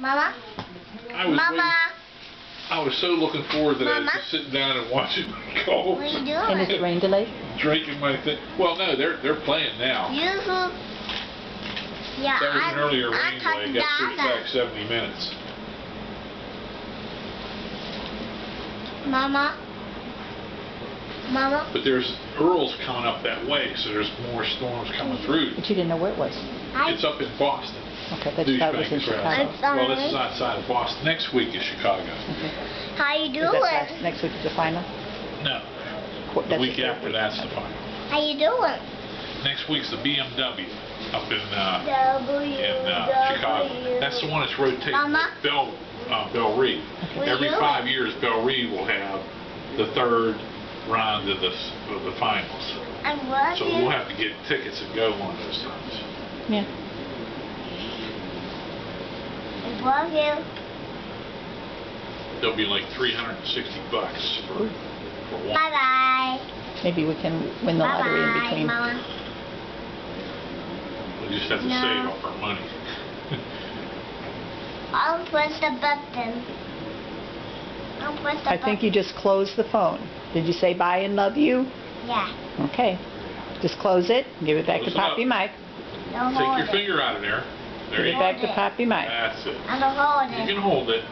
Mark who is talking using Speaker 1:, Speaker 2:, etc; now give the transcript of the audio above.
Speaker 1: Mama?
Speaker 2: I was
Speaker 1: Mama?
Speaker 2: I was so looking forward to that,
Speaker 1: Mama?
Speaker 2: just sitting down and watching go.
Speaker 1: What are you doing?
Speaker 3: And is the rain delayed?
Speaker 2: Drinking my thing. Well, no, they're playing now.
Speaker 1: Yeah,
Speaker 2: That was an earlier rain delay. Got pushed back 70 minutes.
Speaker 1: Mama? Mama?
Speaker 2: But there's Earl's coming up that way, so there's more storms coming through.
Speaker 3: But you didn't know where it was.
Speaker 2: It's up in Boston.
Speaker 3: Okay, that's thought it was in Chicago.
Speaker 2: Well, this is outside of Boston. Next week is Chicago.
Speaker 3: Okay.
Speaker 1: How you
Speaker 3: Is
Speaker 1: doing?
Speaker 3: that next week is the final?
Speaker 2: No.
Speaker 3: That's
Speaker 2: The week
Speaker 3: the
Speaker 2: after that's the final.
Speaker 1: How you doing?
Speaker 2: Next week's the BMW up in
Speaker 1: Chicago.
Speaker 2: Chicago. That's the one that's rotating.
Speaker 1: Mama?
Speaker 2: Bell Reeve.
Speaker 1: What are
Speaker 2: Every
Speaker 1: you
Speaker 2: 5
Speaker 1: doing?
Speaker 2: years, Bell Reeve will have the third round of the finals.
Speaker 1: I'm working.
Speaker 2: So we'll have to get tickets and go one of those times.
Speaker 3: Yeah.
Speaker 1: I'm working.
Speaker 2: They'll be like $360 for one.
Speaker 1: Bye-bye.
Speaker 3: Maybe we can win the lottery in
Speaker 1: Bye-bye,
Speaker 3: between.
Speaker 1: Mama.
Speaker 2: We just have to
Speaker 1: No.
Speaker 2: save up our money.
Speaker 1: I'll press the button. I'll press the
Speaker 3: I
Speaker 1: button.
Speaker 3: think you just closed the phone. Did you say bye and love you?
Speaker 1: Yeah.
Speaker 3: Okay. Just close it. Give it back
Speaker 2: Close
Speaker 3: to
Speaker 2: it up.
Speaker 3: Poppy Mike.
Speaker 1: Don't
Speaker 2: Take
Speaker 1: hold
Speaker 2: your
Speaker 1: it.
Speaker 2: finger out of there. There
Speaker 3: Give
Speaker 2: you
Speaker 3: it
Speaker 2: go.
Speaker 3: back to Poppy Mike.
Speaker 2: That's it.
Speaker 1: I don't hold
Speaker 2: You
Speaker 1: it.
Speaker 2: can hold it.